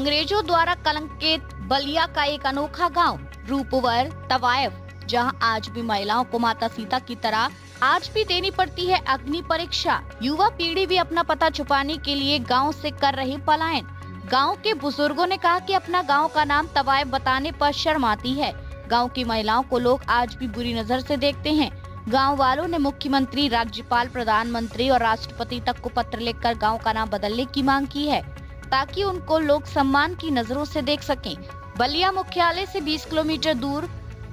अंग्रेजों द्वारा कलंकित बलिया का एक अनोखा गांव रूपवर तवायफ, जहां आज भी महिलाओं को माता सीता की तरह आज भी देनी पड़ती है अग्नि परीक्षा। युवा पीढ़ी भी अपना पता छुपाने के लिए गांव से कर रही पलायन। गांव के बुजुर्गों ने कहा कि अपना गांव का नाम तवायफ बताने पर शर्म आती है। गांव की महिलाओं को लोग आज भी बुरी नजर से देखते हैं। गांव वालों ने मुख्यमंत्री, राज्यपाल, प्रधानमंत्री और राष्ट्रपति तक को पत्र लिखकर गांव का नाम बदलने की मांग की है, ताकि उनको लोग सम्मान की नजरों से देख सकें। बलिया मुख्यालय से 20 किलोमीटर दूर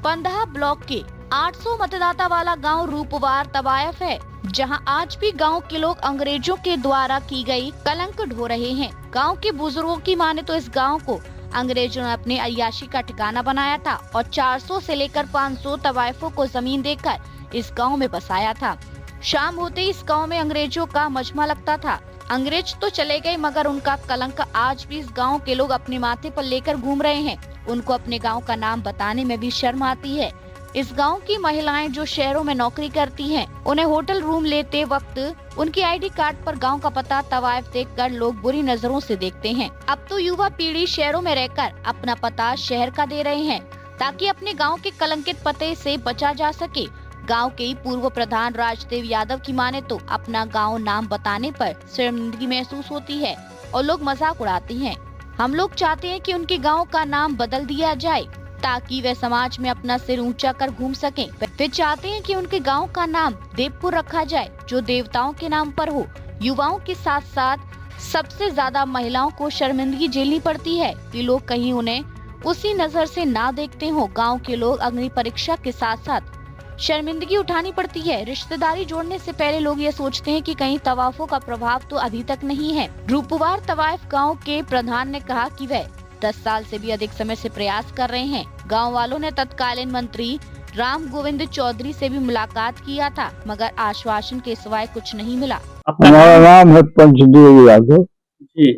पंदहा ब्लॉक के 800 मतदाता वाला गांव रूपवार तवायफ है, जहां आज भी गांव के लोग अंग्रेजों के द्वारा की गई कलंक ढो रहे हैं। गांव के बुजुर्गों की माने तो इस गांव को अंग्रेजों ने अपने अय्याशी का ठिकाना बनाया था और 400 से लेकर 500 तवायफों को जमीन देकर इस गांव में बसाया था। शाम होते ही इस गांव में अंग्रेजों का मजमा लगता था। अंग्रेज तो चले गए, मगर उनका कलंक आज भी इस गांव के लोग अपने माथे पर लेकर घूम रहे हैं। उनको अपने गांव का नाम बताने में भी शर्म आती है। इस गांव की महिलाएं जो शहरों में नौकरी करती हैं, उन्हें होटल रूम लेते वक्त उनकी आईडी कार्ड पर गांव का पता तवायफ देखकर लोग बुरी नजरों से देखते हैं। अब तो युवा पीढ़ी शहरों में रहकर अपना पता शहर का दे रहे हैं, ताकि अपने गांव के कलंकित पते से बचा जा सके। गांव के पूर्व प्रधान राजदेव यादव की माने तो अपना गांव नाम बताने पर शर्मिंदगी महसूस होती है और लोग मजाक उड़ाते हैं। हम लोग चाहते हैं कि उनके गांव का नाम बदल दिया जाए, ताकि वे समाज में अपना सिर ऊंचा कर घूम सकें। वे चाहते हैं कि उनके गांव का नाम देवपुर रखा जाए, जो देवताओं के नाम पर हो। युवाओं के साथ साथ सबसे ज्यादा महिलाओं को शर्मिंदगी झेलनी पड़ती है कि लोग कहीं उन्हें उसी नजर से ना देखते हो। गाँव के लोग अग्नि परीक्षा के साथ साथ शर्मिंदगी उठानी पड़ती है। रिश्तेदारी जोड़ने से पहले लोग ये सोचते हैं कि कहीं तवायफों का प्रभाव तो अभी तक नहीं है। रूपवार तवायफ गांव के प्रधान ने कहा कि वह 10 साल से भी अधिक समय से प्रयास कर रहे हैं। गांव वालों ने तत्कालीन मंत्री राम गोविंद चौधरी से भी मुलाकात किया था, मगर आश्वासन के सिवाय कुछ नहीं मिला। हमारा नाम है पंचदेव यादव जी,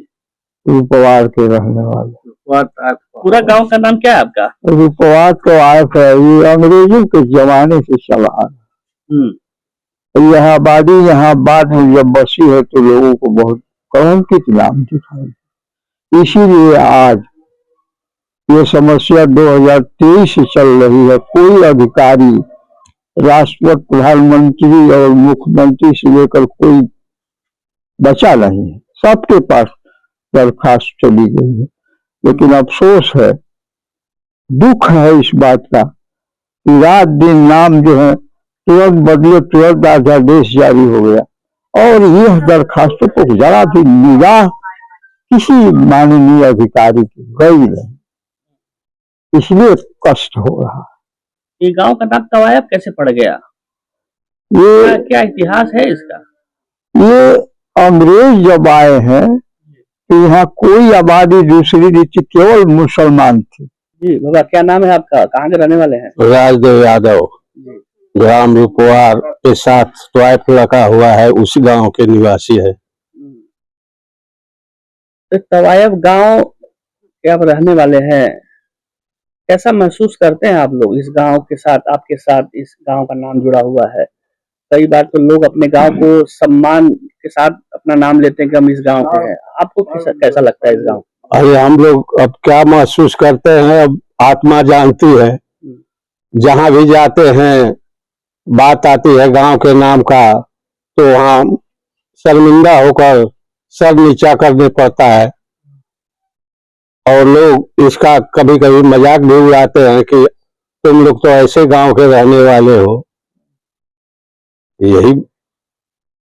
रूपवार के रहने वाले। पूरा गांव का नाम क्या है आपका? रूपवार तवायफ है। ये अंग्रेजों के जमाने से चला आ रहा। यह आबादी यहाँ बाद में जब बसी है तो लोगों को बहुत कलंकित नाम दिखाई। इसीलिए आज ये समस्या 2023 से चल रही है। कोई अधिकारी, राष्ट्रपति, प्रधानमंत्री और मुख्यमंत्री से लेकर कोई बचा नहीं है। सबके पास दरखास्त चली गई है। लेकिन अफसोस है, दुख है इस बात का कि रात दिन नाम जो है तुरंत बदले, तुरंत अध्यादेश जारी हो गया और यह दरखास्तों को जरा भी निगाह किसी माननीय अधिकारी की गई नहीं। इसलिए कष्ट हो रहा। ये गांव का नाम तवायफ कैसे पड़ गया? ये क्या इतिहास है इसका? ये अंग्रेज जब आए हैं तो यहाँ कोई आबादी दूसरी नहीं थी, केवल मुसलमान थे। जी बाबा, क्या नाम है आपका? कहाँ के रहने वाले हैं? राजदेव यादव, ग्राम रूपवार के साथ तवायफ लगा हुआ है, उस गांव के निवासी है। तो तवायफ गांव के आप रहने वाले हैं, कैसा महसूस करते हैं आप लोग इस गांव के साथ? आपके साथ इस गांव का नाम जुड़ा हुआ है। कई बार तो लोग अपने गांव को सम्मान के साथ अपना नाम लेते हैं कि हम इस गांव के हैं। आपको कैसा लगता है इस गांव? अरे हम लोग अब क्या महसूस करते हैं, अब आत्मा जानती है। जहां भी जाते हैं, बात आती है गांव के नाम का, तो वहां शर्मिंदा होकर सर नीचा करने पड़ता है। और लोग इसका कभी कभी मजाक भी उड़ाते हैं कि तुम लोग तो ऐसे गांव के रहने वाले हो। यही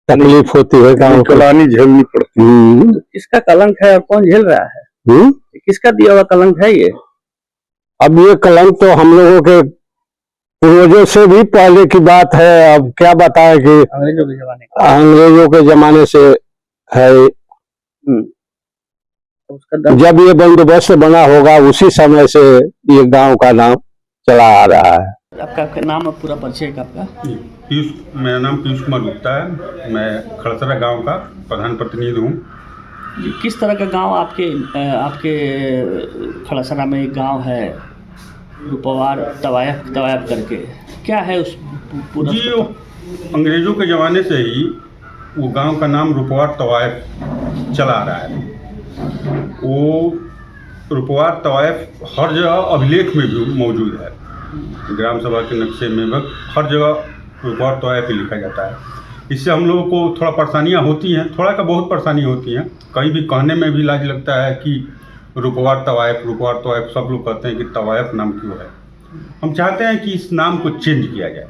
तकलीफ होती है, गांव कलानी झेलनी पड़ती है। किसका कलंक है और कौन झेल रहा है? किसका दिया हुआ कलंक है ये? अब ये कलंक तो हम लोगों के पूर्वजों से भी पहले की बात है। अब क्या बताएं कि अंग्रेजों के जमाने से है। जब ये बंदोबस्त बना होगा उसी समय से ये गांव का नाम चला आ रहा है। आपका नाम और पूरा परिचय आपका? मेरा नाम पीयूष कुमार गुप्ता है। मैं खड़सरा गांव का प्रधान प्रतिनिधि हूँ। किस तरह का गांव आपके खड़सरा में एक गांव है रूपवार तवायफ करके, क्या है उस पूरा? जी, अंग्रेजों के ज़माने से ही वो गांव का नाम रूपवार तवायफ चला आ रहा है। वो रुपवार तवायफ हर जगह अभिलेख में भी मौजूद है। ग्राम सभा के नक्शे में हर जगह रुपवार तवायफ ही लिखा जाता है। इससे हम लोगों को थोड़ा परेशानियां होती हैं, थोड़ा का बहुत परेशानी होती हैं। कहीं भी कहने में भी लाज लगता है कि रुपवार तवायफ सब लोग कहते हैं कि तवायफ नाम क्यों है। हम चाहते हैं कि इस नाम को चेंज किया जाए,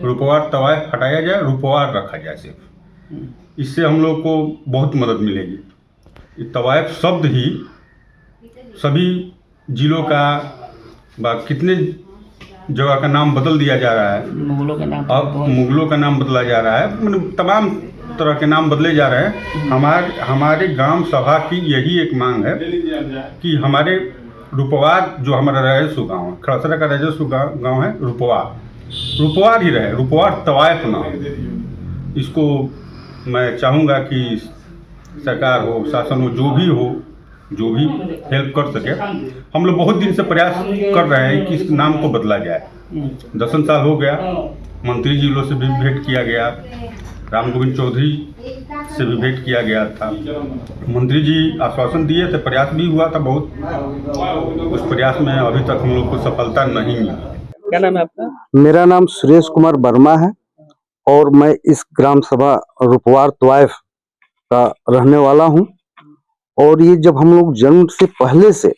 रुपवार तवायफ हटाया जाए, रुपवार रखा जाए सिर्फ। इससे हम लोग को बहुत मदद मिलेगी। ये तवायफ शब्द ही सभी जिलों का कितने जगह का नाम बदल दिया जा रहा है। मुगलों के नाम अब मुगलों का नाम बदला जा रहा है, मतलब तमाम तरह के नाम बदले जा रहे हैं। हमारे ग्राम सभा की यही एक मांग है कि हमारे रुपवार जो हमारा राजस्व गाँव है, खड़सरा का राजस्व गाँव है रुपवार ही रहे, रुपवार तवायफ ना हो। इसको मैं चाहूँगा कि सरकार हो, शासन हो, जो भी हेल्प कर सके। हम लोग बहुत दिन से प्रयास कर रहे हैं कि इस नाम को बदला जाए। 10 साल हो गया, मंत्री जी लोग से भी भेंट किया गया, राम गोविंद चौधरी से भी भेंट किया गया था। मंत्री जी आश्वासन दिए थे, प्रयास भी हुआ था बहुत। उस प्रयास में अभी तक हम लोग को सफलता नहीं मिली। क्या नाम है आपका? मेरा नाम सुरेश कुमार वर्मा है और मैं इस ग्राम सभा रुपवार तवायफ का रहने वाला हूं। और ये जब हम लोग जन्म से पहले से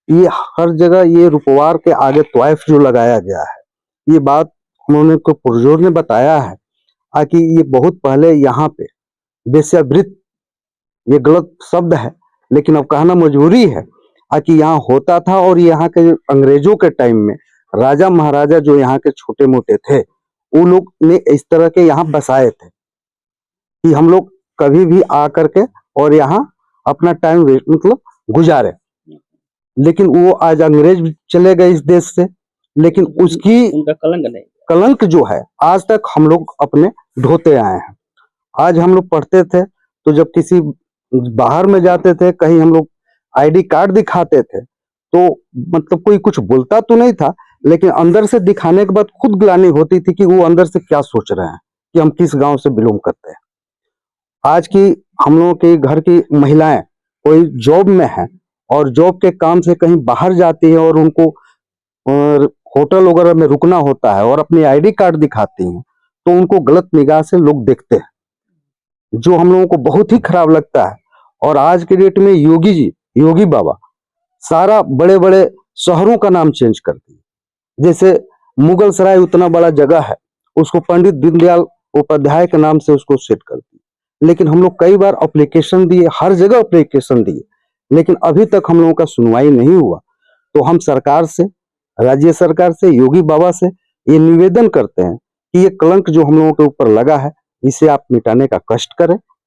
ये हर जगह ये रुपवार के आगे तवायफ जो लगाया गया है, ये बात उन्होंने को पुरजोर ने बताया है कि ये बहुत पहले यहाँ पे वेश्यावृत्ति, ये गलत शब्द है लेकिन अब कहना मजबूरी है कि यहाँ होता था। और यहाँ के अंग्रेजों के टाइम में राजा महाराजा जो यहाँ के छोटे मोटे थे, वो लोग ने इस तरह के यहाँ बसाए थे कि हम लोग कभी भी आ करके और यहाँ अपना टाइम मतलब गुजारे। लेकिन वो आज अंग्रेज भी चले गए इस देश से, लेकिन उसकी उनका कलंक नहीं, कलंक जो है आज तक हम लोग अपने ढोते आए हैं। आज हम लोग पढ़ते थे तो जब किसी बाहर में जाते थे, कहीं हम लोग आईडी कार्ड दिखाते थे तो मतलब कोई कुछ बोलता तो नहीं था, लेकिन अंदर से दिखाने के बाद खुद ग्लानि होती थी कि वो अंदर से क्या सोच रहे हैं कि हम किस गांव से बिलोंग करते हैं। आज की हम लोगों के घर की महिलाएं कोई जॉब में है और जॉब के काम से कहीं बाहर जाती है और उनको होटल वगैरह में रुकना होता है और अपनी आईडी कार्ड दिखाती हैं, तो उनको गलत निगाह से लोग देखते हैं, जो हम लोगों को बहुत ही खराब लगता है। और आज के डेट में योगी बाबा सारा बड़े बड़े शहरों का नाम चेंज कर दिए। जैसे मुगल सराय उतना बड़ा जगह है, उसको पंडित दीनदयाल उपाध्याय के नाम से उसको सेट कर दिया। लेकिन हम लोग कई बार एप्लीकेशन दिए, हर जगह एप्लीकेशन दिए, लेकिन अभी तक हम लोगों का सुनवाई नहीं हुआ। तो हम सरकार से, राज्य सरकार से, योगी बाबा से ये निवेदन करते हैं कि ये कलंक जो हम लोगों के ऊपर लगा है, इसे आप मिटाने का कष्ट करें।